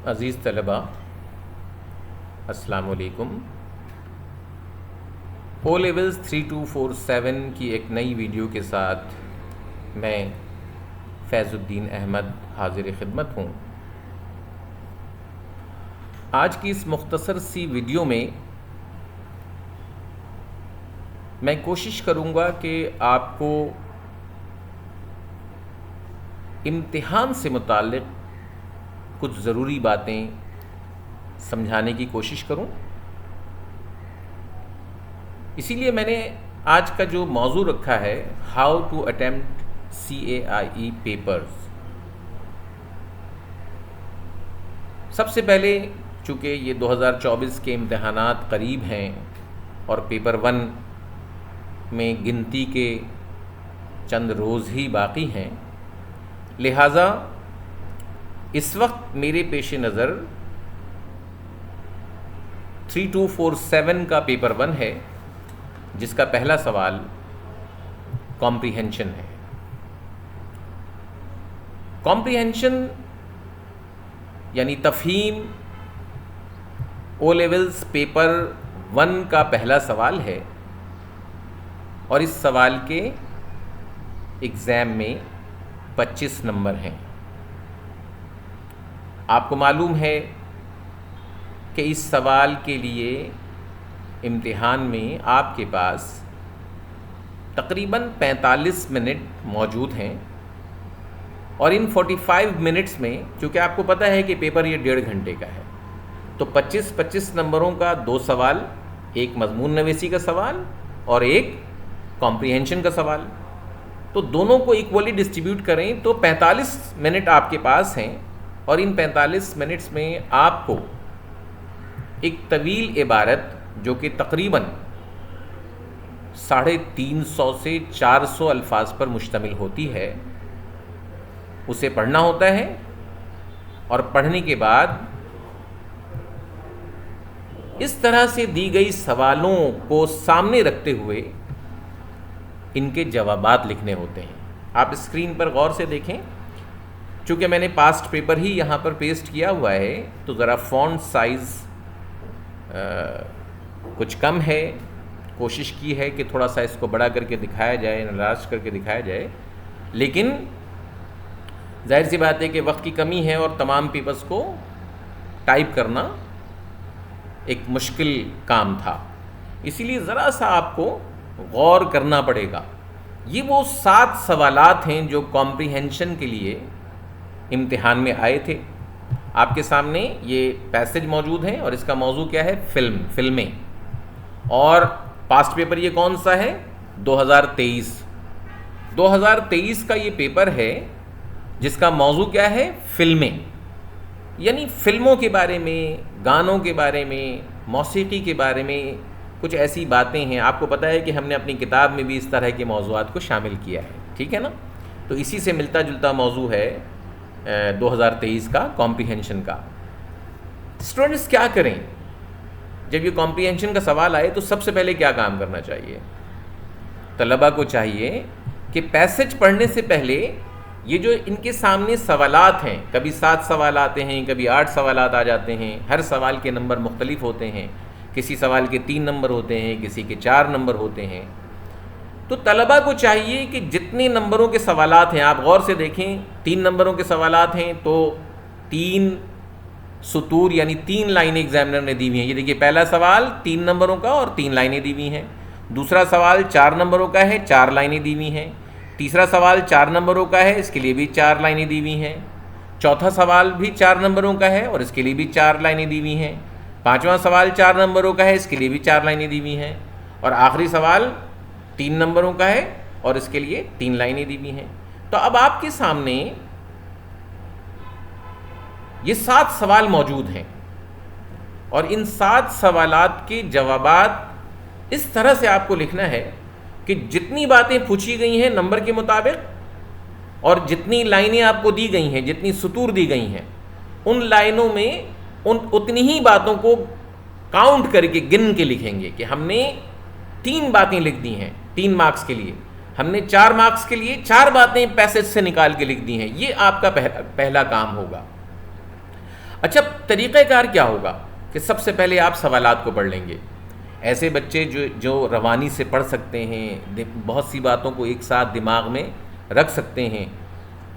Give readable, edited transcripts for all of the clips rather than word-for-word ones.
عزیز طلباء، السلام علیکم۔ او لیولز 3247 کی ایک نئی ویڈیو کے ساتھ میں فیض الدین احمد حاضر خدمت ہوں۔ آج کی اس مختصر سی ویڈیو میں کوشش کروں گا کہ آپ کو امتحان سے متعلق کچھ ضروری باتیں سمجھانے کی کوشش کروں۔ اسی لیے میں نے آج کا جو موضوع رکھا ہے how to attempt CAIE papers. سب سے پہلے چونکہ یہ 2024 کے امتحانات قریب ہیں اور پیپر 1 میں گنتی کے چند روز ہی باقی ہیں، لہٰذا اس وقت میرے پیش نظر 3247 کا پیپر 1 ہے، جس کا پہلا سوال کمپریہنشن ہے۔ کمپریہنشن یعنی تفہیم او لیولز پیپر 1 کا پہلا سوال ہے، اور اس سوال کے ایگزام میں 25 نمبر ہیں۔ آپ کو معلوم ہے کہ اس سوال کے لیے امتحان میں آپ کے پاس تقریباً 45 منٹ موجود ہیں، اور ان 45 منٹس میں چونکہ آپ کو پتہ ہے کہ پیپر یہ 1.5 گھنٹے کا ہے، تو 25 نمبروں کا 2 سوال، ایک مضمون نویسی کا سوال اور ایک کمپریہنشن کا سوال، تو دونوں کو ایکولی ڈسٹریبیوٹ کریں تو 45 منٹ آپ کے پاس ہیں، اور ان 45 منٹس میں آپ کو ایک طویل عبارت جو کہ تقریباً 350 سے 400 الفاظ پر مشتمل ہوتی ہے، اسے پڑھنا ہوتا ہے، اور پڑھنے کے بعد اس طرح سے دی گئی سوالوں کو سامنے رکھتے ہوئے ان کے جوابات لکھنے ہوتے ہیں۔ آپ اسکرین پر غور سے دیکھیں، چونکہ میں نے پاسٹ پیپر ہی یہاں پر پیسٹ کیا ہوا ہے تو ذرا فونٹ سائز کچھ کم ہے، کوشش کی ہے کہ تھوڑا سا اس کو بڑا کر کے دکھایا جائے، انلارج کر کے دکھایا جائے، لیکن ظاہر سی بات ہے کہ وقت کی کمی ہے اور تمام پیپرز کو ٹائپ کرنا ایک مشکل کام تھا، اسی لیے ذرا سا آپ کو غور کرنا پڑے گا۔ یہ وہ 7 سوالات ہیں جو کمپریہنشن کے لیے امتحان میں آئے تھے۔ آپ کے سامنے یہ پیسج موجود ہیں، اور اس کا موضوع کیا ہے؟ فلمیں۔ اور پاسٹ پیپر یہ کون سا ہے؟ 2023 کا یہ پیپر ہے جس کا موضوع کیا ہے؟ فلمیں، یعنی فلموں کے بارے میں، گانوں کے بارے میں، موسیقی کے بارے میں کچھ ایسی باتیں ہیں۔ آپ کو پتہ ہے کہ ہم نے اپنی کتاب میں بھی اس طرح کے موضوعات کو شامل کیا ہے، ٹھیک ہے نا؟ تو اسی سے ملتا جلتا موضوع ہے 2023 کا کمپریہنشن کا۔ اسٹوڈنٹس کیا کریں جب یہ کمپریہنشن کا سوال آئے تو سب سے پہلے کیا کام کرنا چاہیے؟ طلباء کو چاہیے کہ پیسج پڑھنے سے پہلے یہ جو ان کے سامنے سوالات ہیں، کبھی 7 سوال آتے ہیں، کبھی 8 سوالات آ جاتے ہیں، ہر سوال کے نمبر مختلف ہوتے ہیں، کسی سوال کے 3 نمبر ہوتے ہیں، کسی کے 4 نمبر ہوتے ہیں، تو طلباء کو چاہیے کہ جتنے نمبروں کے سوالات ہیں، آپ غور سے دیکھیں، 3 نمبروں کے سوالات ہیں تو 3 سطور یعنی 3 لائنیں ایگزامنر نے دی ہوئی ہیں۔ یہ دیکھیے پہلا سوال 3 نمبروں کا اور 3 لائنیں دی ہوئی ہیں، دوسرا سوال 4 نمبروں کا ہے، 4 لائنیں دی ہوئی ہیں، تیسرا سوال 4 نمبروں کا ہے، اس کے لیے بھی 4 لائنیں دی ہوئی ہیں، چوتھا سوال بھی 4 نمبروں کا ہے اور اس کے لیے بھی 4 لائنیں دی ہوئی ہیں، پانچواں سوال 4 نمبروں کا ہے، اس کے لیے بھی 4 لائنیں دی ہوئی ہیں، اور آخری سوال 3 نمبروں کا ہے اور اس کے لیے 3 لائنیں دی ہوئی ہیں۔ تو اب آپ کے سامنے یہ 7 سوال موجود ہیں، اور ان 7 سوالات کے جوابات اس طرح سے آپ کو لکھنا ہے کہ جتنی باتیں پوچھی گئی ہیں نمبر کے مطابق، اور جتنی لائنیں آپ کو دی گئی ہیں، جتنی سطور دی گئی ہیں، ان لائنوں میں اتنی ہی باتوں کو کاؤنٹ کر کے گن کے لکھیں گے کہ ہم نے 3 باتیں لکھ دی ہیں 3 مارکس کے لیے، ہم نے 4 مارکس کے لیے 4 باتیں پیسج سے نکال کے لکھ دی ہیں۔ یہ آپ کا پہلا کام ہوگا۔ اچھا، طریقہ کار کیا ہوگا کہ سب سے پہلے آپ سوالات کو پڑھ لیں گے. ایسے بچے جو روانی سے پڑھ سکتے ہیں، بہت سی باتوں کو ایک ساتھ دماغ میں رکھ سکتے ہیں،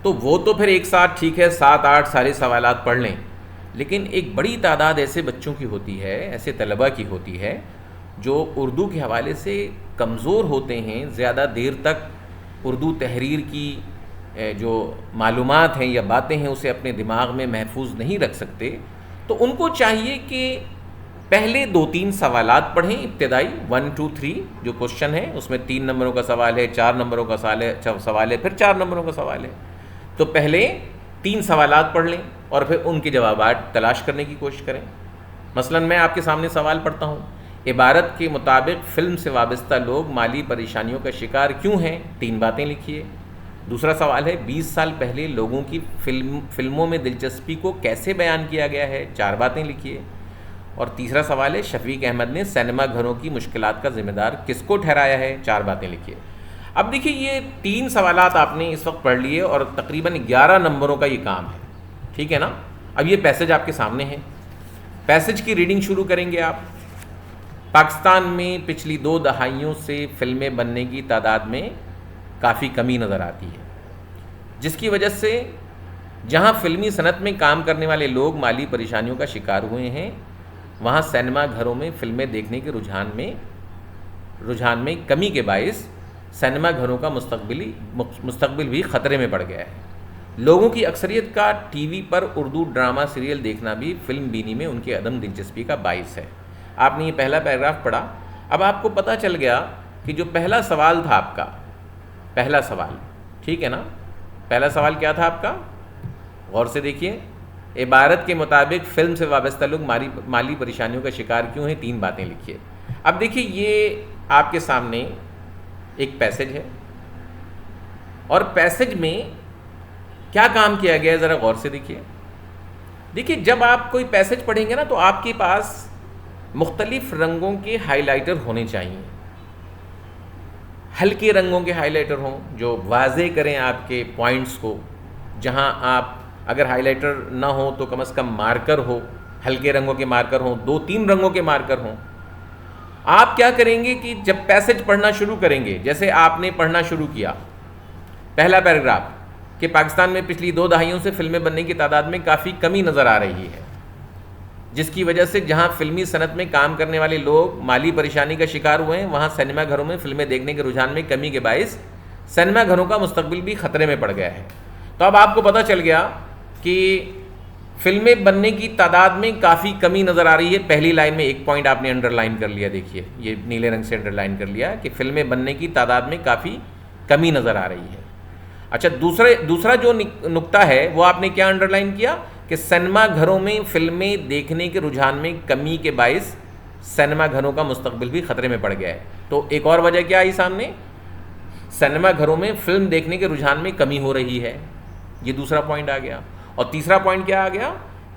تو وہ تو پھر ایک ساتھ ٹھیک ہے 7-8 سارے سوالات پڑھ لیں. لیکن ایک بڑی تعداد ایسے بچوں کی ہوتی ہے، ایسے طلباء کی ہوتی ہے جو اردو کے حوالے سے کمزور ہوتے ہیں، زیادہ دیر تک اردو تحریر کی جو معلومات ہیں یا باتیں ہیں اسے اپنے دماغ میں محفوظ نہیں رکھ سکتے. تو ان کو چاہیے کہ پہلے 2-3 سوالات پڑھیں ابتدائی 1 2 3 جو کوشچن ہے اس میں 3 نمبروں کا سوال ہے، 4 نمبروں کا سوال ہے، پھر 4 نمبروں کا سوال ہے. تو پہلے 3 سوالات پڑھ لیں اور پھر ان کے جوابات تلاش کرنے کی کوشش کریں. مثلا میں آپ کے سامنے سوال پڑھتا ہوں، عبارت کے مطابق فلم سے وابستہ لوگ مالی پریشانیوں کا شکار کیوں ہیں؟ 3 باتیں لکھیے. دوسرا سوال ہے 20 سال پہلے لوگوں کی فلموں میں دلچسپی کو کیسے بیان کیا گیا ہے؟ 4 باتیں لکھیے. اور تیسرا سوال ہے شفیق احمد نے سینما گھروں کی مشکلات کا ذمہ دار کس کو ٹھہرایا ہے؟ 4 باتیں لکھیے. اب دیکھیے یہ 3 سوالات آپ نے اس وقت پڑھ لیے اور تقریباً 11 نمبروں کا یہ کام ہے، ٹھیک ہے نا. اب یہ پیسج آپ کے سامنے ہے، پیسج کی ریڈنگ شروع کریں گے آپ. پاکستان میں پچھلی 2 دہائیوں سے فلمیں بننے کی تعداد میں کافی کمی نظر آتی ہے، جس کی وجہ سے جہاں فلمی صنعت میں کام کرنے والے لوگ مالی پریشانیوں کا شکار ہوئے ہیں، وہاں سینما گھروں میں فلمیں دیکھنے کے رجحان میں کمی کے باعث سینما گھروں کا مستقبل بھی خطرے میں پڑ گیا ہے. لوگوں کی اکثریت کا ٹی وی پر اردو ڈرامہ سیریل دیکھنا بھی فلم بینی میں ان کی عدم دلچسپی کا باعث ہے. آپ نے یہ پہلا پیراگراف پڑھا. اب آپ کو پتہ چل گیا کہ جو پہلا سوال تھا آپ کا، پہلا سوال ٹھیک ہے نا، پہلا سوال کیا تھا آپ کا؟ غور سے دیکھیے. عبارت کے مطابق فلم سے وابستہ لوگ مالی پریشانیوں کا شکار کیوں ہیں؟ 3 باتیں لکھیے. اب دیکھیے یہ آپ کے سامنے ایک پیسج ہے اور پیسج میں کیا کام کیا گیا ہے ذرا غور سے دیکھیے. دیکھیے جب آپ کوئی پیسج پڑھیں گے نا تو آپ کے پاس مختلف رنگوں کے ہائی لائٹر ہونے چاہیے. ہلکے رنگوں کے ہائی لائٹر ہوں جو واضح کریں آپ کے پوائنٹس کو. جہاں آپ اگر ہائی لائٹر نہ ہو تو کم از کم مارکر ہو، ہلکے رنگوں کے مارکر ہوں، 2-3 رنگوں کے مارکر ہوں. آپ کیا کریں گے کہ جب پیسج پڑھنا شروع کریں گے، جیسے آپ نے پڑھنا شروع کیا پہلا پیراگراف کہ پاکستان میں پچھلی 2 دہائیوں سے فلمیں بننے کی تعداد میں کافی کمی نظر آ رہی ہے، جس کی وجہ سے جہاں فلمی صنعت میں کام کرنے والے لوگ مالی پریشانی کا شکار ہوئے ہیں، وہاں سینما گھروں میں فلمیں دیکھنے کے رجحان میں کمی کے باعث سینما گھروں کا مستقبل بھی خطرے میں پڑ گیا ہے. تو اب آپ کو پتہ چل گیا کہ فلمیں بننے کی تعداد میں کافی کمی نظر آ رہی ہے. پہلی لائن میں ایک پوائنٹ آپ نے انڈر لائن کر لیا، دیکھیے یہ نیلے رنگ سے انڈر لائن کر لیا کہ فلمیں بننے کی تعداد میں کافی کمی نظر آ رہی ہے. اچھا دوسرا جو نقطہ ہے وہ آپ نے کیا انڈر لائن کیا کہ سینما گھروں میں فلمیں دیکھنے کے رجحان میں کمی کے باعث سینما گھروں کا مستقبل بھی خطرے میں پڑ گیا ہے. تو ایک اور وجہ کیا آئی سامنے؟ سینما گھروں میں فلم دیکھنے کے رجحان میں کمی ہو رہی ہے، یہ دوسرا پوائنٹ آ گیا. اور تیسرا پوائنٹ کیا آ گیا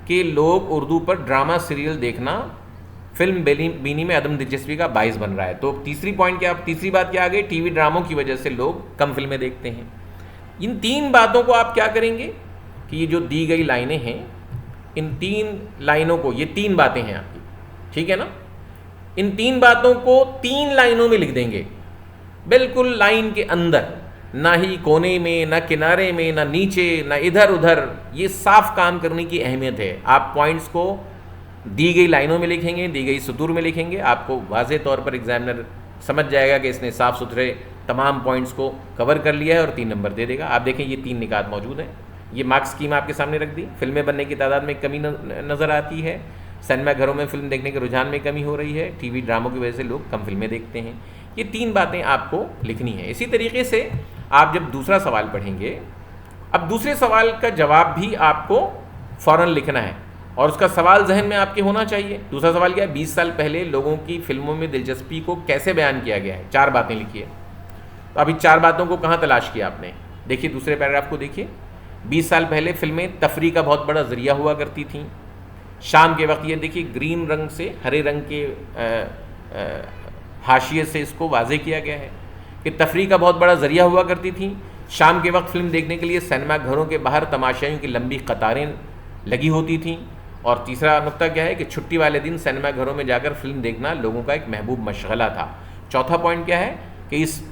کہ لوگ اردو پر ڈرامہ سیریل دیکھنا فلم بینی میں عدم دلچسپی کا باعث بن رہا ہے. تو تیسری بات کیا آ گئی؟ ٹی وی ڈراموں کی وجہ سے لوگ کم فلمیں دیکھتے ہیں. ان 3 باتوں کو آپ کیا کریں گے کہ یہ جو دی گئی لائنیں ہیں، ان 3 لائنوں کو، یہ 3 باتیں ہیں آپ کی، ٹھیک ہے نا، ان 3 باتوں کو 3 لائنوں میں لکھ دیں گے، بالکل لائن کے اندر، نہ ہی کونے میں، نہ کنارے میں، نہ نیچے، نہ ادھر ادھر. یہ صاف کام کرنے کی اہمیت ہے. آپ پوائنٹس کو دی گئی لائنوں میں لکھیں گے، دی گئی سطور میں لکھیں گے، آپ کو واضح طور پر ایگزامنر سمجھ جائے گا کہ اس نے صاف ستھرے تمام پوائنٹس کو کور کر لیا ہے اور 3 نمبر دے دے گا. آپ دیکھیں یہ 3 نکات موجود ہیں. یہ مارکس اسکیم آپ کے سامنے رکھ دی. فلمیں بننے کی تعداد میں کمی نظر آتی ہے، سینما گھروں میں فلم دیکھنے کے رجحان میں کمی ہو رہی ہے، ٹی وی ڈراموں کی وجہ سے لوگ کم فلمیں دیکھتے ہیں. یہ 3 باتیں آپ کو لکھنی ہیں. اسی طریقے سے آپ جب دوسرا سوال پڑھیں گے، اب دوسرے سوال کا جواب بھی آپ کو فوراً لکھنا ہے اور اس کا سوال ذہن میں آپ کے ہونا چاہیے. دوسرا سوال کیا ہے؟ 20 سال پہلے لوگوں کی فلموں میں دلچسپی کو کیسے بیان کیا گیا ہے؟ 4 باتیں لکھیے. تو ابھی 4 باتوں کو کہاں تلاش کیا آپ نے؟ دیکھیے دوسرے پیراگراف کو دیکھیے. 20 سال پہلے فلمیں تفریح کا بہت بڑا ذریعہ ہوا کرتی تھیں. شام کے وقت، یہ دیکھیے گرین رنگ سے ہرے رنگ کے حاشیے سے اس کو واضح کیا گیا ہے کہ تفریح کا بہت بڑا ذریعہ ہوا کرتی تھیں. شام کے وقت فلم دیکھنے کے لیے سینما گھروں کے باہر تماشائیوں کی لمبی قطاریں لگی ہوتی تھیں. اور تیسرا نقطہ کیا ہے کہ چھٹی والے دن سنیما گھروں میں جا کر فلم دیکھنا لوگوں کا ایک محبوب مشغلہ تھا. چوتھا پوائنٹ کیا ہے کہ اس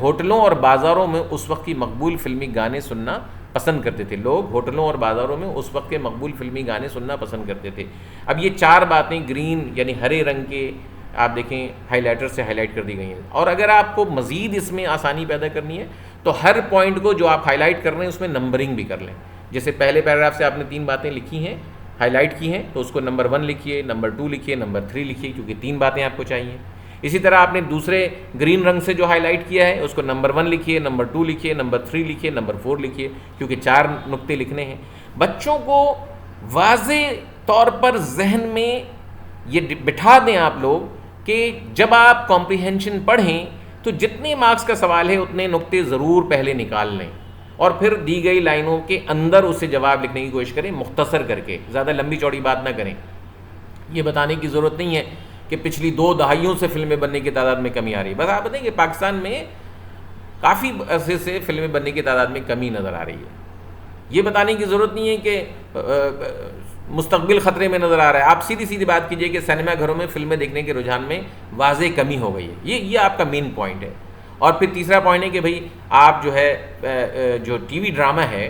ہوٹلوں اور بازاروں میں اس وقت کی مقبول فلمی گانے سننا پسند کرتے تھے. لوگ ہوٹلوں اور بازاروں میں اس وقت کے مقبول فلمی گانے سننا پسند کرتے تھے. اب یہ 4 باتیں گرین یعنی ہرے رنگ کے آپ دیکھیں ہائی لائٹر سے ہائی لائٹ کر دی گئی ہیں. اور اگر آپ کو مزید اس میں آسانی پیدا کرنی ہے تو ہر پوائنٹ کو جو آپ ہائی لائٹ کر رہے ہیں اس میں نمبرنگ بھی کر لیں. جیسے پہلے پیراگراف سے آپ نے 3 باتیں لکھی ہیں, ہائی لائٹ کی ہیں, تو اس کو نمبر 1 لکھیے, نمبر 2 لکھیے, نمبر 3 لکھیے, کیونکہ 3 باتیں آپ کو چاہیے. اسی طرح آپ نے دوسرے گرین رنگ سے جو ہائی لائٹ کیا ہے اس کو نمبر 1 لکھیے, نمبر 2 لکھیے, نمبر 3 لکھیے, نمبر 4 لکھیے, کیونکہ 4 نقطے لکھنے ہیں. بچوں کو واضح طور پر ذہن میں یہ بٹھا دیں آپ لوگ کہ جب آپ کمپریہنشن پڑھیں تو جتنے مارکس کا سوال ہے اتنے نقطے ضرور پہلے نکال لیں اور پھر دی گئی لائنوں کے اندر اسے جواب لکھنے کی کوشش کریں, مختصر کر کے, زیادہ لمبی چوڑی بات نہ کریں. یہ بتانے کی ضرورت نہیں ہے کہ پچھلی 2 دہائیوں سے فلمیں بننے کی تعداد میں کمی آ رہی ہے. بس آپ بتائیں کہ پاکستان میں کافی عرصے سے فلمیں بننے کی تعداد میں کمی نظر آ رہی ہے. یہ بتانے کی ضرورت نہیں ہے کہ مستقبل خطرے میں نظر آ رہا ہے. آپ سیدھی سیدھی بات کیجئے کہ سنیما گھروں میں فلمیں دیکھنے کے رجحان میں واضح کمی ہو گئی ہے. یہ آپ کا مین پوائنٹ ہے. اور پھر تیسرا پوائنٹ ہے کہ بھئی آپ جو ہے جو ٹی وی ڈرامہ ہے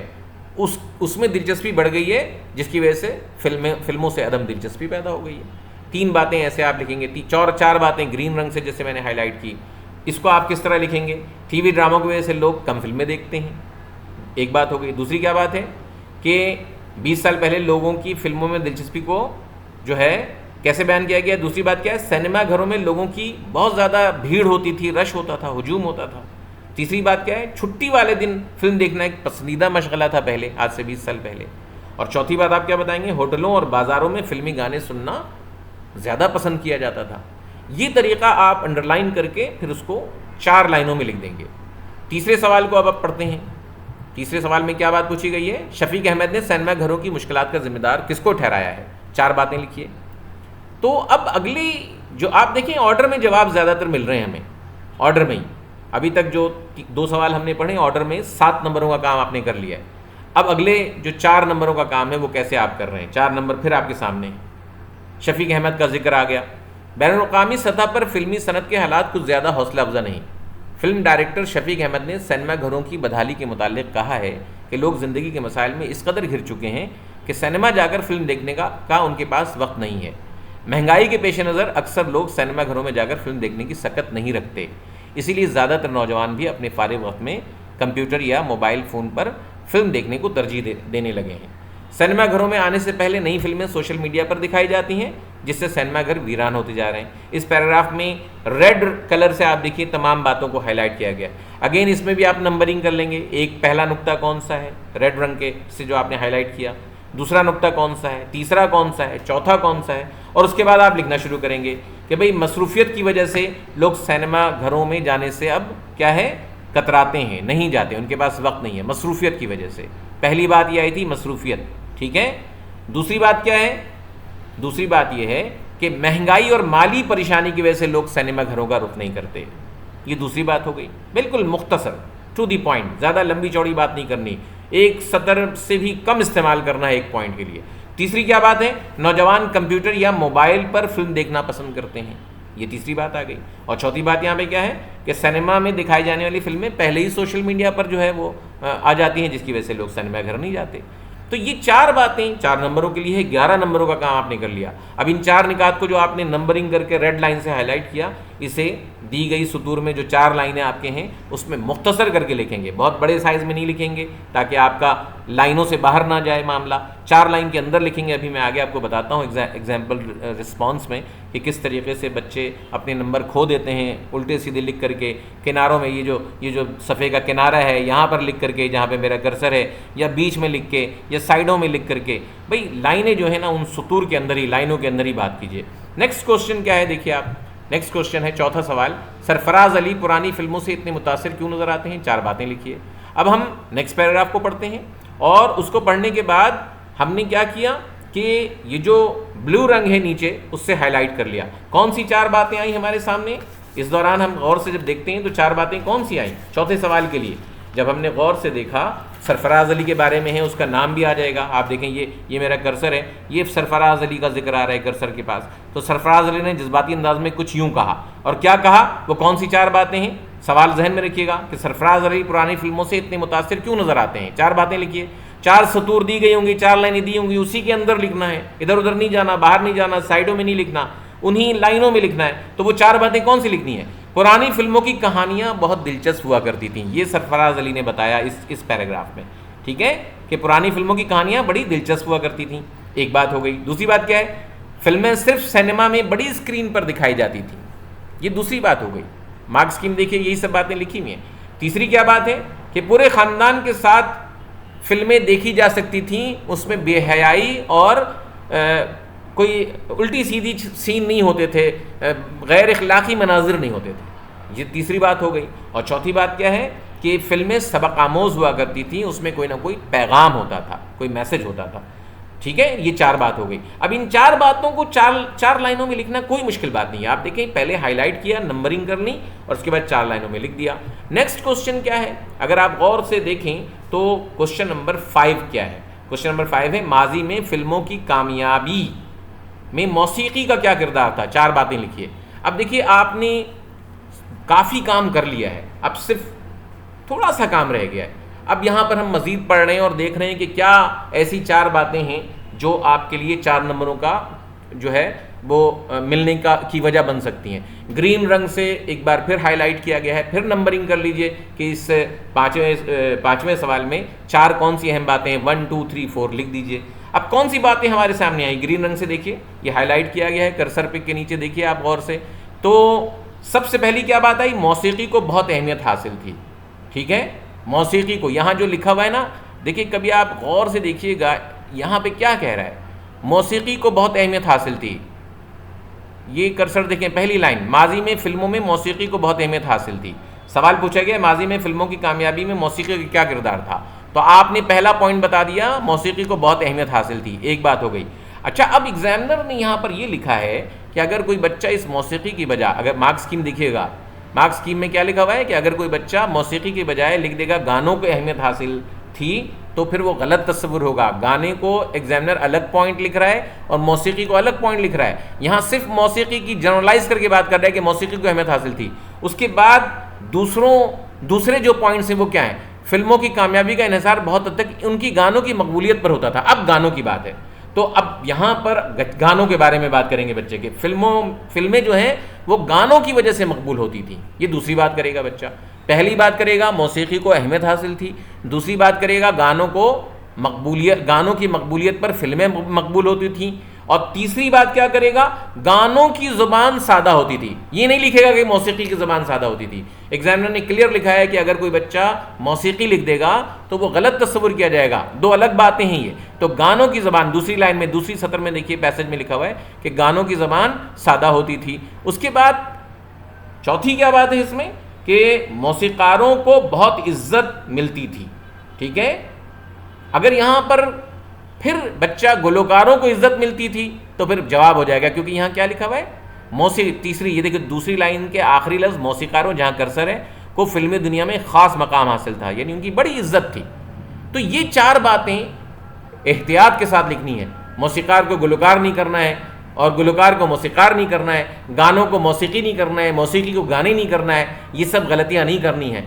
اس میں دلچسپی بڑھ گئی ہے, جس کی وجہ سے فلموں سے عدم دلچسپی پیدا ہو گئی ہے. 3 باتیں ایسے آپ لکھیں گے, 4 باتیں گرین رنگ سے جیسے میں نے ہائی لائٹ کی. اس کو آپ کس طرح لکھیں گے؟ ٹی وی ڈراموں کی وجہ سے لوگ کم فلمیں دیکھتے ہیں, ایک بات ہو گئی. دوسری کیا بات ہے کہ 20 سال پہلے لوگوں کی فلموں میں دلچسپی کو جو ہے کیسے بیان کیا گیا. دوسری بات کیا ہے, سنیما گھروں میں لوگوں کی بہت زیادہ بھیڑ ہوتی تھی, رش ہوتا تھا, ہجوم ہوتا تھا. تیسری بات کیا ہے, چھٹی والے دن فلم دیکھنا ایک پسندیدہ مشغلہ تھا پہلے, آج سے 20 سال پہلے. اور چوتھی بات آپ کیا بتائیں گے, ہوٹلوں اور بازاروں میں فلمی گانے سننا زیادہ پسند کیا جاتا تھا. یہ طریقہ آپ انڈر لائن کر کے پھر اس کو 4 لائنوں میں لکھ دیں گے. تیسرے سوال کو اب آپ پڑھتے ہیں. تیسرے سوال میں کیا بات پوچھی گئی ہے؟ شفیق احمد نے سنیما گھروں کی مشکلات کا ذمہ دار کس کو ٹھہرایا ہے؟ 4 باتیں لکھیے. تو اب اگلی جو آپ دیکھیں آرڈر میں جواب زیادہ تر مل رہے ہیں ہمیں, آرڈر میں ہی. ابھی تک جو 2 سوال ہم نے پڑھے آرڈر میں 7 نمبروں کا کام آپ نے کر لیا ہے. اب اگلے جو 4 نمبروں کا کام ہے وہ کیسے آپ کر رہے ہیں. 4 نمبر پھر آپ کے سامنے. شفیق احمد کا ذکر آ گیا. بین الاقوامی سطح پر فلمی صنعت کے حالات کچھ زیادہ حوصلہ افزا نہیں. فلم ڈائریکٹر شفیق احمد نے سنیما گھروں کی بدحالی کے متعلق کہا ہے کہ لوگ زندگی کے مسائل میں اس قدر گھر چکے ہیں کہ سنیما جا کر فلم دیکھنے کا ان کے پاس وقت نہیں ہے. مہنگائی کے پیش نظر اکثر لوگ سنیما گھروں میں جا کر فلم دیکھنے کی سکت نہیں رکھتے, اسی لیے زیادہ تر نوجوان بھی اپنے فارغ وقت میں کمپیوٹر یا موبائل فون پر فلم دیکھنے کو ترجیح دینے لگے ہیں. سنیما گھروں میں آنے سے پہلے نئی فلمیں سوشل میڈیا پر دکھائی جاتی ہیں, جس سے سنیما گھر ویران ہوتے جا رہے ہیں. اس پیراگراف میں ریڈ کلر سے آپ دیکھیے تمام باتوں کو ہائی لائٹ کیا گیا. اگین اس میں بھی آپ نمبرنگ کر لیں گے. ایک پہلا نقطہ کون سا ہے ریڈ رنگ کے سے جو آپ نے ہائی لائٹ کیا, دوسرا نقطہ کون سا ہے, تیسرا کون سا ہے, چوتھا کون سا ہے, اور اس کے بعد آپ لکھنا شروع کریں گے کہ بھئی مصروفیت کی وجہ سے لوگ سنیما گھروں میں جانے سے اب کیا ہے کتراتے ہیں, نہیں جاتے, ان کے پاس وقت نہیں ہے مصروفیت کی وجہ سے. پہلی بات یہ آئی تھی مصروفیت, ٹھیک ہے. دوسری بات کیا ہے؟ دوسری بات یہ ہے کہ مہنگائی اور مالی پریشانی کی وجہ سے لوگ سنیما گھروں کا رخ نہیں کرتے. یہ دوسری بات ہو گئی, بالکل مختصر, ٹو دی پوائنٹ, زیادہ لمبی چوڑی بات نہیں کرنی, ایک سطر سے بھی کم استعمال کرنا ہے ایک پوائنٹ کے لیے. تیسری کیا بات ہے؟ نوجوان کمپیوٹر یا موبائل پر فلم دیکھنا پسند کرتے ہیں. یہ تیسری بات آ گئی. اور چوتھی بات یہاں پہ کیا ہے کہ سنیما میں دکھائی جانے والی فلمیں پہلے ہی سوشل میڈیا پر جو ہے وہ آ جاتی ہیں, جس کی وجہ سے لوگ سنیما گھر نہیں جاتے. تو یہ 4 باتیں 4 نمبروں کے لیے 11 نمبروں کا کام آپ نے کر لیا. اب ان 4 نکات کو جو آپ نے نمبرنگ کر کے ریڈ لائن سے ہائی لائٹ کیا, اسے دی گئی سطور میں جو 4 لائنیں آپ کے ہیں اس میں مختصر کر کے لکھیں گے, بہت بڑے سائز میں نہیں لکھیں گے تاکہ آپ کا لائنوں سے باہر نہ جائے معاملہ. 4 لائن کے اندر لکھیں گے. ابھی میں آگے آپ کو بتاتا ہوں ایگزامپل رسپانس میں کہ کس طریقے سے بچے اپنے نمبر کھو دیتے ہیں الٹے سیدھے لکھ کر کے. کناروں میں یہ جو صفحے کا کنارہ ہے یہاں پر لکھ کر کے, جہاں پہ میرا کرسر ہے, یا بیچ میں لکھ کے, یا سائڈوں میں لکھ کر کے. بھئی لائنیں جو ہے نا ان سطور کے اندر ہی, لائنوں کے اندر ہی بات کیجیے. نیکسٹ کوشچن کیا ہے دیکھیے آپ. نیکسٹ کوشچن ہے چوتھا سوال, سرفراز علی پرانی فلموں سے اتنے متاثر کیوں نظر آتے ہیں؟ 4 باتیں لکھیے. اب ہم نیکسٹ پیراگراف کو پڑھتے ہیں, اور اس کو پڑھنے کے بعد ہم نے کیا کیا کہ یہ جو بلو رنگ ہے نیچے اس سے ہائی لائٹ کر لیا. کون سی 4 باتیں آئیں ہمارے سامنے اس دوران؟ ہم غور سے جب دیکھتے ہیں تو 4 باتیں کون سی آئیں چوتھے سوال کے لیے. جب ہم نے غور سے دیکھا سرفراز علی کے بارے میں ہے، اس کا نام بھی آ جائے گا. آپ دیکھیں یہ میرا کرسر ہے، یہ سرفراز علی کا ذکر آ رہا ہے کرسر کے پاس. تو سرفراز علی نے جذباتی انداز میں کچھ یوں کہا، اور کیا کہا، وہ کون سی 4 باتیں ہیں؟ سوال ذہن میں رکھیے گا کہ سرفراز علی پرانی فلموں سے اتنے متاثر کیوں نظر آتے ہیں. 4 باتیں لکھیے، 4 سطور دی گئی ہوں گی، 4 لائنیں دی ہوں گی، اسی کے اندر لکھنا ہے، ادھر ادھر نہیں جانا، باہر نہیں جانا، سائڈوں میں نہیں لکھنا، انہی لائنوں میں لکھنا ہے. تو وہ 4 باتیں کون سی لکھنی ہیں؟ پرانی فلموں کی کہانیاں بہت دلچسپ ہوا کرتی تھیں، یہ سرفراز علی نے بتایا اس پیراگراف میں. ٹھیک ہے کہ پرانی فلموں کی کہانیاں بڑی دلچسپ ہوا کرتی تھیں. ایک بات ہو گئی. دوسری بات کیا ہے؟ فلمیں صرف سینما میں بڑی اسکرین پر دکھائی جاتی تھیں، یہ دوسری بات ہو گئی. مارک اسکیم دیکھیے، یہی سب باتیں لکھی ہوئی ہیں. تیسری کیا بات ہے کہ پورے خاندان کے ساتھ فلمیں دیکھی جا سکتی تھیں، اس میں بے حیائی اور کوئی الٹی سیدھی سین نہیں ہوتے تھے، غیر اخلاقی مناظر نہیں ہوتے تھے. یہ تیسری بات ہو گئی. اور چوتھی بات کیا ہے کہ فلمیں سبق آموز ہوا کرتی تھیں، اس میں کوئی نہ کوئی پیغام ہوتا تھا، کوئی میسج ہوتا تھا. ٹھیک ہے، یہ 4 بات ہو گئی. اب ان 4 باتوں کو 4 لائنوں میں لکھنا کوئی مشکل بات نہیں ہے. آپ دیکھیں، پہلے ہائی لائٹ کیا، نمبرنگ کر لی، اور اس کے بعد 4 لائنوں میں لکھ دیا. نیکسٹ کوشچن کیا ہے؟ اگر آپ غور سے دیکھیں تو کوشچن نمبر 5 کیا ہے؟ کوشچن نمبر 5 ہے ماضی میں فلموں کی کامیابی میں موسیقی کا کیا کردار تھا. 4 باتیں لکھیے. اب دیکھیے، آپ نے کافی کام کر لیا ہے، اب صرف تھوڑا سا کام رہ گیا ہے. اب یہاں پر ہم مزید پڑھ رہے ہیں اور دیکھ رہے ہیں کہ کیا ایسی 4 باتیں ہیں جو آپ کے لیے 4 نمبروں کا جو ہے وہ ملنے کی وجہ بن سکتی ہیں. گرین رنگ سے ایک بار پھر ہائی لائٹ کیا گیا ہے. پھر نمبرنگ کر لیجئے کہ اس 5ویں سوال میں 4 کون سی اہم باتیں ہیں. 1 2 3 4 لکھ دیجئے. اب کون سی باتیں ہمارے سامنے آئیں؟ گرین رنگ سے دیکھیے، یہ ہائی لائٹ کیا گیا ہے، کرسر پک کے نیچے دیکھیے آپ غور سے. تو سب سے پہلی کیا بات آئی؟ موسیقی کو بہت اہمیت حاصل تھی. ٹھیک ہے، موسیقی کو یہاں جو لکھا ہوا ہے نا، دیکھیے کبھی آپ غور سے دیکھیے گا یہاں پہ کیا کہہ رہا ہے. موسیقی کو بہت اہمیت حاصل تھی. یہ کرسر دیکھیں، پہلی لائن، ماضی میں فلموں میں موسیقی کو بہت اہمیت حاصل تھی. سوال پوچھا گیا ماضی میں فلموں کی کامیابی میں موسیقی کا کیا کردار تھا، تو آپ نے پہلا پوائنٹ بتا دیا، موسیقی کو بہت اہمیت حاصل تھی. ایک بات ہو گئی. اچھا، اب ایگزامنر نے یہاں پر یہ لکھا ہے کہ اگر کوئی بچہ اس موسیقی کی بجائے، اگر مارک اسکیم دیکھیے گا، مارک اسکیم میں کیا لکھا ہوا ہے کہ اگر کوئی بچہ موسیقی کے بجائے لکھ دے گا گانوں کو اہمیت حاصل تھی، تو پھر وہ غلط تصور ہوگا. گانے کو ایگزامنر الگ پوائنٹ لکھ رہا ہے اور موسیقی کو الگ پوائنٹ لکھ رہا ہے. یہاں صرف موسیقی کی جنرلائز کر کے بات کر رہا ہے کہ موسیقی کو اہمیت حاصل تھی. اس کے بعد دوسرے جو پوائنٹس ہیں وہ کیا ہیں؟ فلموں کی کامیابی کا انحصار بہت حد تک ان کی گانوں کی مقبولیت پر ہوتا تھا. اب گانوں کی بات ہے، تو اب یہاں پر گانوں کے بارے میں بات کریں گے بچے کے. فلمیں جو ہیں وہ گانوں کی وجہ سے مقبول ہوتی تھیں. یہ دوسری بات کرے گا بچہ. پہلی بات کرے گا موسیقی کو اہمیت حاصل تھی، دوسری بات کرے گا گانوں کی مقبولیت پر فلمیں مقبول ہوتی تھیں، اور تیسری بات کیا کرے گا؟ گانوں کی زبان سادہ ہوتی تھی. یہ نہیں لکھے گا کہ موسیقی کی زبان سادہ ہوتی تھی. ایگزامنر نے کلیئر لکھا ہے کہ اگر کوئی بچہ موسیقی لکھ دے گا تو وہ غلط تصور کیا جائے گا. 2 الگ باتیں ہیں یہ. تو گانوں کی زبان، دوسری لائن میں، دوسری سطر میں دیکھیے پیسج میں لکھا ہوا ہے کہ گانوں کی زبان سادہ ہوتی تھی. اس کے بعد چوتھی کیا بات ہے اس میں کہ موسیقاروں کو بہت عزت ملتی تھی. ٹھیک ہے، اگر یہاں پر پھر بچہ گلوکاروں کو عزت ملتی تھی تو پھر جواب ہو جائے گا، کیونکہ یہاں کیا لکھا ہوا ہے؟ تیسری، یہ دیکھیں دوسری لائن کے آخری لفظ موسیقاروں، جہاں کرسر ہے، کو فلمی دنیا میں خاص مقام حاصل تھا، یعنی ان کی بڑی عزت تھی. تو یہ 4 باتیں احتیاط کے ساتھ لکھنی ہے. موسیقار کو گلوکار نہیں کرنا ہے، اور گلوکار کو موسیقار نہیں کرنا ہے، گانوں کو موسیقی نہیں کرنا ہے، موسیقی کو گانے نہیں کرنا ہے. یہ سب غلطیاں نہیں کرنی ہیں.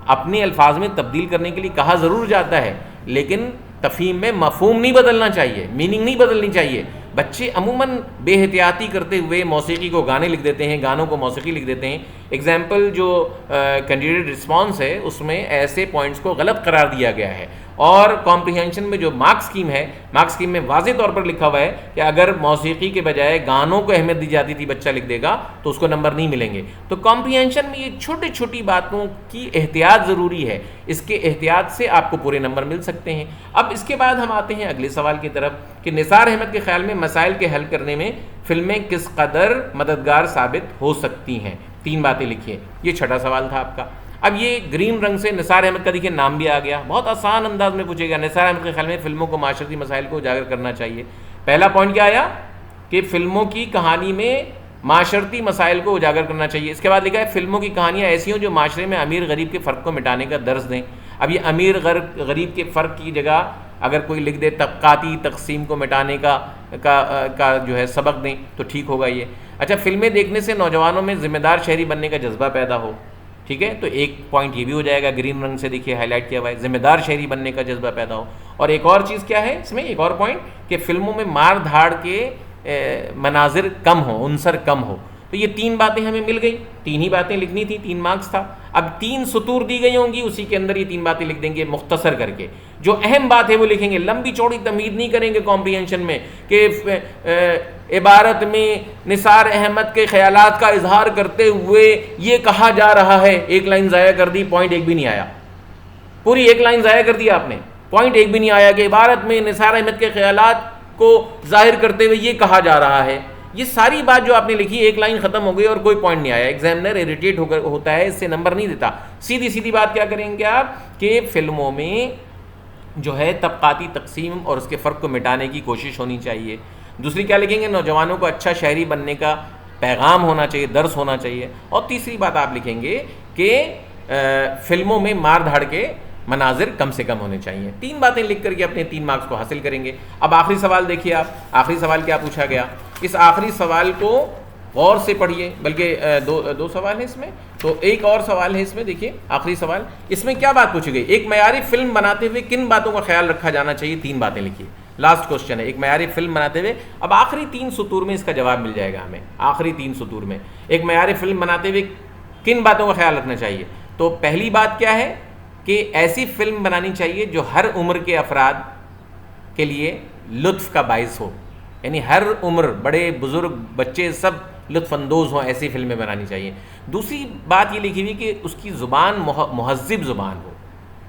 اپنے الفاظ میں تبدیل کرنے کے لیے کہا ضرور جاتا ہے، لیکن تفہیم میں مفہوم نہیں بدلنا چاہیے، میننگ نہیں بدلنی چاہیے. بچے عموماً بے احتیاطی کرتے ہوئے موسیقی کو گانے لکھ دیتے ہیں، گانوں کو موسیقی لکھ دیتے ہیں. ایگزامپل جو کینڈیڈیٹ رسپانس ہے اس میں ایسے پوائنٹس کو غلط قرار دیا گیا ہے. اور کمپریہنشن میں جو مارک اسکیم ہے، مارک اسکیم میں واضح طور پر لکھا ہوا ہے کہ اگر موسیقی کے بجائے گانوں کو اہمیت دی جاتی تھی، بچہ لکھ دے گا تو اس کو نمبر نہیں ملیں گے. تو کمپریہنشن میں یہ چھوٹی چھوٹی باتوں کی احتیاط ضروری ہے. اس کے احتیاط سے آپ کو پورے نمبر مل سکتے ہیں. اب اس کے بعد ہم آتے ہیں اگلے سوال کی طرف کہ نثار احمد کے خیال میں مسائل کے حل کرنے میں فلمیں کس قدر مددگار ثابت ہو سکتی ہیں. 3 باتیں لکھیے. یہ چھٹا سوال تھا آپ کا. اب یہ گرین رنگ سے نثار احمد کا دیکھیے نام بھی آ گیا. بہت آسان انداز میں پوچھے گا. نثار احمد کے خیال میں فلموں کو معاشرتی مسائل کو اجاگر کرنا چاہیے. پہلا پوائنٹ کیا آیا کہ فلموں کی کہانی میں معاشرتی مسائل کو اجاگر کرنا چاہیے. اس کے بعد لکھا ہے فلموں کی کہانیاں ایسی ہوں جو معاشرے میں امیر غریب کے فرق کو مٹانے کا درس دیں. اب یہ امیر غریب کے فرق کی جگہ اگر کوئی لکھ دے طبقاتی تقسیم کو مٹانے کا جو ہے سبق دیں تو ٹھیک ہوگا یہ. اچھا، فلمیں دیکھنے سے نوجوانوں میں ذمہ دار شہری بننے کا جذبہ پیدا ہو. ٹھیک ہے، تو ایک پوائنٹ یہ بھی ہو جائے گا، گرین رنگ سے دیکھیے ہائی لائٹ کیا ہوا ہے، ذمہ دار شہری بننے کا جذبہ پیدا ہو. اور ایک اور چیز کیا ہے اس میں، ایک اور پوائنٹ کہ فلموں میں مار دھاڑ کے مناظر کم ہوں، عنصر کم ہو. تو یہ 3 باتیں ہمیں مل گئی، 3 ہی باتیں لکھنی تھی، 3 مارکس تھا. اب 3 سطور دی گئی ہوں گی، اسی کے اندر یہ 3 باتیں لکھ دیں گے مختصر کر کے. جو اہم بات ہے وہ لکھیں گے، لمبی چوڑی تمہید نہیں کریں گے کمپریہنشن میں کہ عبارت میں نثار احمد کے خیالات کا اظہار کرتے ہوئے یہ کہا جا رہا ہے. ایک لائن ضائع کر دی، پوائنٹ ایک بھی نہیں آیا. پوری ایک لائن ضائع کر دی آپ نے، پوائنٹ ایک بھی نہیں آیا کہ عبارت میں نثار احمد کے خیالات کو ظاہر کرتے ہوئے یہ کہا جا رہا ہے. یہ ساری بات جو آپ نے لکھی ایک لائن ختم ہو گئی اور کوئی پوائنٹ نہیں آیا. ایگزامنر اریٹیٹ ہوتا ہے، اس سے نمبر نہیں دیتا. سیدھی بات کیا کریں گے آپ کہ فلموں میں جو ہے طبقاتی تقسیم اور اس کے فرق کو مٹانے کی کوشش ہونی چاہیے. دوسری کیا لکھیں گے، نوجوانوں کو اچھا شہری بننے کا پیغام ہونا چاہیے، درس ہونا چاہیے. اور تیسری بات آپ لکھیں گے کہ فلموں میں مار دھاڑ کے مناظر کم سے کم ہونے چاہیے. 3 باتیں لکھ کر کے اپنے 3 مارکس کو حاصل کریں گے. اب آخری سوال دیکھیے آپ، آخری سوال کیا پوچھا گیا. اس آخری سوال کو غور سے پڑھیے، بلکہ دو سوال ہیں اس میں، تو ایک اور سوال ہے اس میں. دیکھیے آخری سوال، اس میں کیا بات پوچھی گئی، ایک معیاری فلم بناتے ہوئے کن باتوں کا خیال رکھا جانا چاہیے. 3 باتیں لکھیے، لاسٹ کوشچن ہے. ایک معیاری فلم بناتے ہوئے، اب آخری 3 سطور میں اس کا جواب مل جائے گا ہمیں. آخری 3 سطور میں ایک معیاری فلم بناتے ہوئے کن باتوں کا خیال رکھنا چاہیے. تو پہلی بات کیا ہے کہ ایسی فلم بنانی چاہیے جو ہر عمر کے افراد کے لیے لطف کا باعث ہو، یعنی ہر عمر، بڑے بزرگ بچے سب لطف اندوز ہوں، ایسی فلمیں بنانی چاہیے. دوسری بات یہ لکھی ہوئی کہ اس کی زبان مہذب زبان ہو،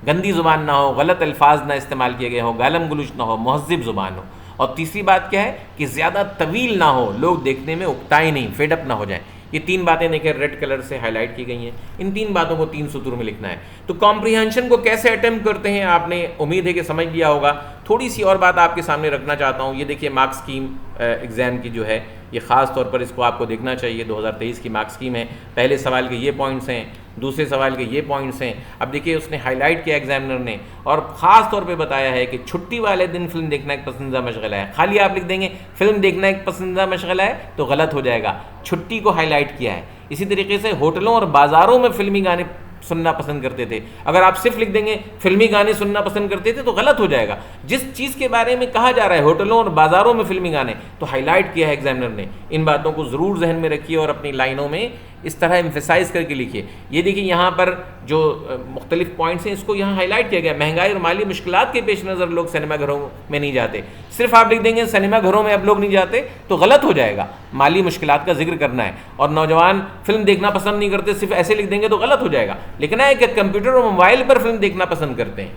گندی زبان نہ ہو، غلط الفاظ نہ استعمال کیے گئے ہوں، گالم گلوچ نہ ہو، مہذب زبان ہو. اور تیسری بات کیا ہے کہ زیادہ طویل نہ ہو، لوگ دیکھنے میں اکتائیں نہیں، فیڈ اپ نہ ہو جائیں. یہ 3 باتیں دیکھیں ریڈ کلر سے ہائی لائٹ کی گئی ہیں. ان 3 باتوں کو 3 سطور میں لکھنا ہے. تو کمپریہنشن کو کیسے اٹیمپٹ کرتے ہیں آپ نے امید ہے کہ سمجھ لیا ہوگا. تھوڑی سی اور بات آپ کے سامنے رکھنا چاہتا ہوں. یہ دیکھیے مارکس اسکیم ایگزام کی جو ہے، یہ خاص طور پر اس کو آپ کو دیکھنا چاہیے. 2023 کی مارکس اسکیم ہے. پہلے سوال کے یہ پوائنٹس ہیں، دوسرے سوال کے یہ پوائنٹس ہیں. اب دیکھیے اس نے ہائی لائٹ کیا ایگزامنر نے، اور خاص طور پہ بتایا ہے کہ چھٹی والے دن فلم دیکھنا ایک پسندیدہ مشغلہ ہے. خالی آپ لکھ دیں گے فلم دیکھنا ایک پسندیدہ مشغلہ ہے تو غلط ہو جائے گا. چھٹی کو ہائی لائٹ کیا ہے. اسی طریقے سے ہوٹلوں اور بازاروں میں فلمی گانے سننا پسند کرتے تھے. اگر آپ صرف لکھ دیں گے فلمی گانے سننا پسند کرتے تھے تو غلط ہو جائے گا. جس چیز کے بارے میں کہا جا رہا ہے ہوٹلوں اور بازاروں میں فلمی گانے، تو ہائی لائٹ کیا ہے ایگزامنر نے. ان باتوں کو ضرور ذہن میں رکھیے اور اپنی لائنوں میں اس طرح ایمفیسائز کر کے لکھیے. یہ دیکھیے یہاں پر جو مختلف پوائنٹس ہیں اس کو یہاں ہائی لائٹ کیا گیا. مہنگائی اور مالی مشکلات کے پیش نظر لوگ سنیما گھروں میں نہیں جاتے. صرف آپ لکھ دیں گے سنیما گھروں میں اب لوگ نہیں جاتے تو غلط ہو جائے گا. مالی مشکلات کا ذکر کرنا ہے. اور نوجوان فلم دیکھنا پسند نہیں کرتے، صرف ایسے لکھ دیں گے تو غلط ہو جائے گا. لکھنا ہے کہ کمپیوٹر اور موبائل پر فلم دیکھنا پسند کرتے ہیں،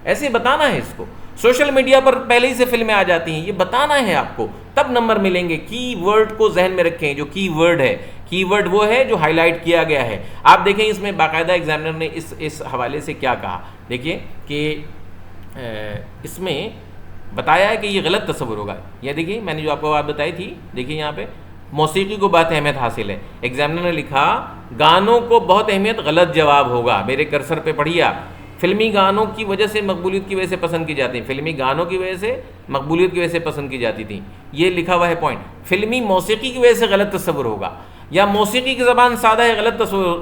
ایسے بتانا ہے اس کو. سوشل میڈیا پر پہلے ہی سے فلمیں آ جاتی ہیں، یہ بتانا ہے آپ کو، تب نمبر ملیں گے. کی ورڈ کو ذہن میں رکھیں. جو کی ورڈ ہے، کی ورڈ وہ ہے جو ہائی لائٹ کیا گیا ہے. آپ دیکھیں اس میں باقاعدہ ایگزامنر نے اس حوالے سے کیا کہا. دیکھیے کہ اس میں بتایا ہے کہ یہ غلط تصور ہوگا. یہ دیکھیے میں نے جو آپ کو بات بتائی تھی، دیکھیے یہاں پہ موسیقی کو بہت اہمیت حاصل ہے. ایگزامنر نے لکھا گانوں کو بہت اہمیت، غلط جواب ہوگا. میرے کرسر پہ پڑھیے آپ. فلمی گانوں کی وجہ سے مقبولیت کی وجہ سے پسند کی جاتی ہیں. فلمی گانوں کی وجہ سے مقبولیت کی وجہ سے پسند کی جاتی تھیں. یہ لکھا ہوا ہے پوائنٹ. فلمی موسیقی کی وجہ سے غلط تصور ہوگا، یا موسیقی کی زبان سادہ ہے غلط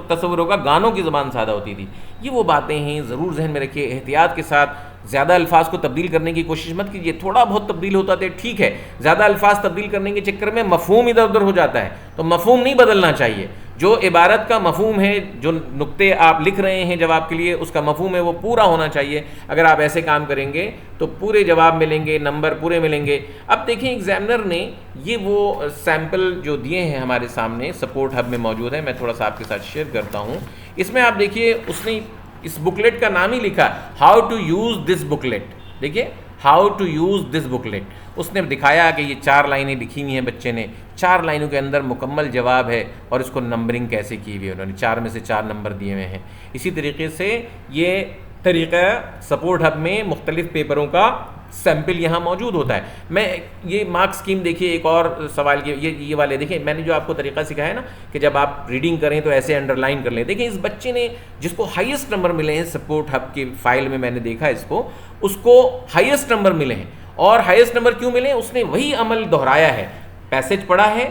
تصور ہوگا، گانوں کی زبان سادہ ہوتی تھی. یہ وہ باتیں ہیں، ضرور ذہن میں رکھیے. احتیاط کے ساتھ زیادہ الفاظ کو تبدیل کرنے کی کوشش مت کیجیے. تھوڑا بہت تبدیل ہوتا ہے ٹھیک ہے، زیادہ الفاظ تبدیل کرنے کے چکر میں مفہوم ادھر ادھر ہو جاتا ہے، تو مفہوم نہیں بدلنا چاہیے. جو عبارت کا مفہوم ہے، جو نقطے آپ لکھ رہے ہیں جواب کے لیے، اس کا مفہوم ہے وہ پورا ہونا چاہیے. اگر آپ ایسے کام کریں گے تو پورے جواب ملیں گے، نمبر پورے ملیں گے. اب دیکھیں ایگزامنر نے یہ وہ سیمپل جو دیے ہیں ہمارے سامنے، سپورٹ ہب میں موجود ہے. میں تھوڑا سا آپ کے ساتھ شیئر کرتا ہوں. اس میں آپ دیکھیے اس نے اس بکلیٹ کا نام ہی لکھا how to use this booklet. دیکھیے how to use this booklet. اس نے دکھایا کہ یہ 4 لائنیں لکھی ہوئی ہیں بچے نے، 4 لائنوں کے اندر مکمل جواب ہے اور اس کو نمبرنگ کیسے کی ہوئی ہے. انہوں نے 4 میں سے 4 نمبر دیے ہوئے ہیں. اسی طریقے سے یہ طریقہ سپورٹ ہب میں مختلف پیپروں کا سیمپل یہاں موجود ہوتا ہے. میں یہ مارک اسکیم دیکھیے ایک اور سوال کی یہ والے دیکھیں, میں نے جو آپ کو طریقہ سکھایا نا کہ جب آپ ریڈنگ کریں تو ایسے انڈر لائن کر لیں. دیکھیں اس بچے نے جس کو ہائیسٹ نمبر ملے ہیں سپورٹ ہب کی فائل میں نے دیکھا اس کو ہائیسٹ نمبر ملے ہیں. اور ہائیسٹ نمبر کیوں ملے ہیں؟ اس نے وہی عمل دہرایا ہے, پیسج پڑھا ہے,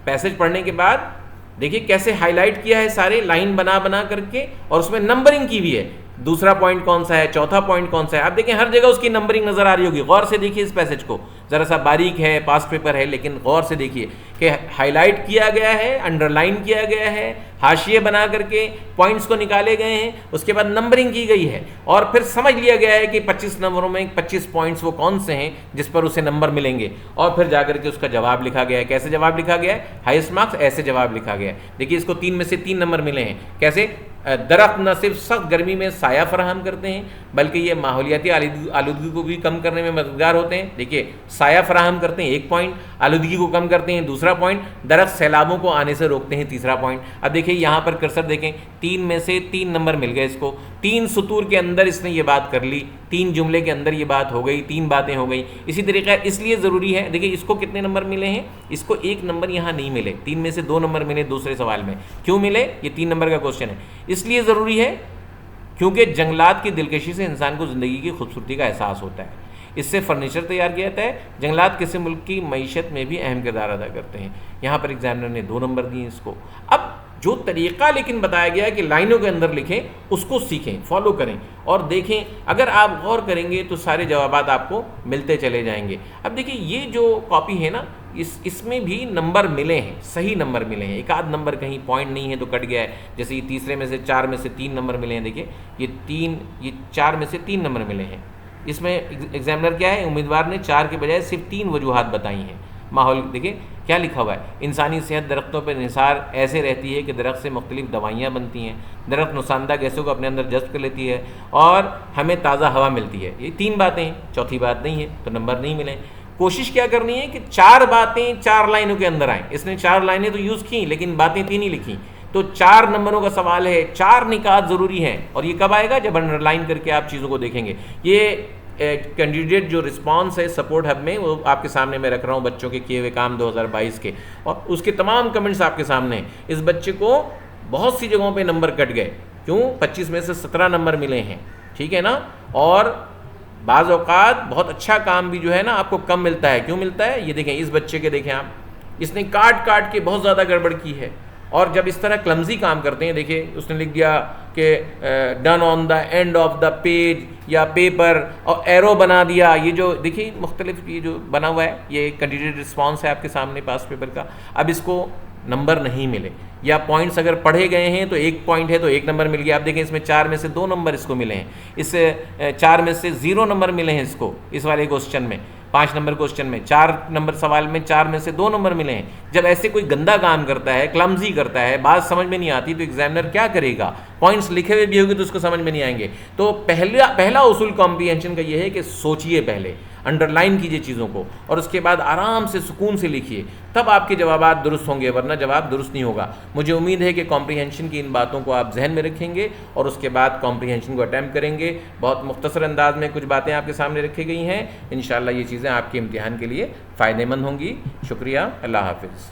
پیسج پڑھنے کے بعد دیکھیے کیسے ہائی لائٹ کیا ہے سارے لائن بنا کر کے, اور اس میں نمبرنگ کی بھی ہے. دوسرا پوائنٹ کون سا ہے, چوتھا پوائنٹ کون سا ہے, آپ دیکھیں ہر جگہ اس کی نمبرنگ نظر آ رہی ہوگی. غور سے دیکھیے اس پیسج کو, ذرا سا باریک ہے, پاسٹ پیپر ہے, لیکن غور سے دیکھیے کہ ہائی لائٹ کیا گیا ہے, انڈر لائن کیا گیا ہے, حاشیے بنا کر کے پوائنٹس کو نکالے گئے ہیں, اس کے بعد نمبرنگ کی گئی ہے, اور پھر سمجھ لیا گیا ہے کہ 25 نمبروں میں 25 پوائنٹس وہ کون سے ہیں جس پر اسے نمبر ملیں گے, اور پھر جا کر کے اس کا جواب لکھا گیا ہے. کیسے جواب لکھا گیا ہے؟ ہائیسٹ مارکس ایسے جواب لکھا گیا ہے. دیکھیے اس کو 3 میں سے 3 نمبر ملے ہیں. کیسے؟ درخت نہ صرف سخت گرمی میں سایہ فراہم کرتے ہیں بلکہ یہ ماحولیاتی آلودگی کو بھی کم کرنے میں مددگار ہوتے ہیں. دیکھیے سایہ فراہم کرتے ہیں 1 پوائنٹ, آلودگی کو کم کرتے ہیں 2 پوائنٹ, درخت سیلابوں کو آنے سے روکتے ہیں 3 پوائنٹ. اب دیکھیں یہاں پر کرسر دیکھیں, 3 میں سے 3 نمبر مل گئے اس کو. 3 سطور کے اندر اس نے یہ بات کر لی, 3 جملے کے اندر یہ بات ہو گئی, 3 باتیں ہو گئی. اسی طریقہ اس لیے ضروری ہے, دیکھیں اس کو کتنے نمبر ملے ہیں, اس کو 1 نمبر یہاں نہیں ملے, 3 میں سے 2 نمبر ملے دوسرے سوال میں. کیوں ملے؟ یہ 3 نمبر کا کوشچن ہے. اس لیے ضروری ہے کیونکہ جنگلات کی دلکشی سے انسان کو زندگی کی خوبصورتی کا احساس ہوتا ہے. اس سے فرنیچر تیار کیا جاتا ہے. جنگلات کسی ملک کی معیشت میں بھی اہم کردار ادا کرتے ہیں. یہاں پر ایگزامنر نے 2 نمبر دیے اس کو. اب جو طریقہ لیکن بتایا گیا ہے کہ لائنوں کے اندر لکھیں, اس کو سیکھیں, فالو کریں اور دیکھیں. اگر آپ غور کریں گے تو سارے جوابات آپ کو ملتے چلے جائیں گے. اب دیکھیں یہ جو کاپی ہے نا, اس میں بھی نمبر ملے ہیں, صحیح نمبر ملے ہیں. 1 آدھ نمبر کہیں پوائنٹ نہیں ہے تو کٹ گیا ہے. جیسے یہ تیسرے میں سے 4 میں سے 3 نمبر ملے ہیں. دیکھیے یہ 4 میں سے 3 نمبر ملے ہیں. اس میں ایگزامنر کیا ہے, امیدوار نے 4 کے بجائے صرف 3 وجوہات بتائی ہیں. ماحول دیکھیں کیا لکھا ہوا ہے, انسانی صحت درختوں پر انحصار ایسے رہتی ہے کہ درخت سے مختلف دوائیاں بنتی ہیں, درخت نقصان دہ گیسوں کو اپنے اندر جذب کر لیتی ہے اور ہمیں تازہ ہوا ملتی ہے. یہ 3 باتیں ہیں, چوتھی بات نہیں ہے تو نمبر نہیں ملے. کوشش کیا کرنی ہے کہ 4 باتیں 4 لائنوں کے اندر آئیں. اس نے 4 لائنیں تو یوز کی لیکن باتیں 3 ہی لکھی, تو 4 نمبروں کا سوال ہے. 4 نکات ضروری ہیں, اور یہ کب آئے گا؟ جب انڈر لائن کر کے آپ چیزوں کو دیکھیں گے. یہ کینڈیڈیٹ جو رسپانس ہے سپورٹ ہب میں, وہ آپ کے سامنے میں رکھ رہا ہوں بچوں کے کیے ہوئے کام 2022 کے, اور اس کے تمام کمنٹس آپ کے سامنے ہیں. اس بچے کو بہت سی جگہوں پہ نمبر کٹ گئے. کیوں؟ 25 میں سے 17 نمبر ملے ہیں, ٹھیک ہے نا. اور بعض اوقات بہت اچھا کام بھی جو ہے نا آپ کو کم ملتا ہے. کیوں ملتا ہے؟ یہ دیکھیں اس بچے کے, دیکھیں آپ, اس نے کاٹ کے بہت زیادہ گڑبڑ کی ہے. اور جب اس طرح کلمزی کام کرتے ہیں, دیکھیں اس نے لکھ دیا کہ done on the and of the page یا پیپر, اور ایرو بنا دیا. یہ جو دیکھیے مختلف یہ جو بنا ہوا ہے, یہ کینڈیڈیٹ رسپانس ہے آپ کے سامنے پاس پیپر کا. اب اس کو نمبر نہیں ملے, یا پوائنٹس اگر پڑھے گئے ہیں تو 1 پوائنٹ ہے تو 1 نمبر مل گیا. آپ دیکھیں اس میں 4 میں سے 2 نمبر اس کو ملے ہیں, اس 4 میں سے 0 نمبر ملے ہیں اس کو. اس والے کوسچن میں 5 نمبر کوسچن میں 4 نمبر سوال میں 4 میں سے 2 نمبر ملے ہیں. جب ایسے کوئی گندا کام کرتا ہے, کلمزی کرتا ہے, بات سمجھ میں نہیں آتی, تو ایگزامنر کیا کرے گا؟ پوائنٹس لکھے ہوئے بھی ہوگے تو اس کو سمجھ میں نہیں آئیں گے. تو پہلا اصول کمپریہنشن کا یہ ہے کہ سوچئے, پہلے انڈر لائن کیجئے چیزوں کو, اور اس کے بعد آرام سے سکون سے لکھیے, تب آپ کے جوابات درست ہوں گے, ورنہ جواب درست نہیں ہوگا. مجھے امید ہے کہ کمپریہنشن کی ان باتوں کو آپ ذہن میں رکھیں گے اور اس کے بعد کمپریہنشن کو اٹیمپٹ کریں گے. بہت مختصر انداز میں کچھ باتیں آپ کے سامنے رکھی گئی ہیں. انشاءاللہ یہ چیزیں آپ کے امتحان کے لیے فائدہ مند ہوں گی. شکریہ. اللہ حافظ.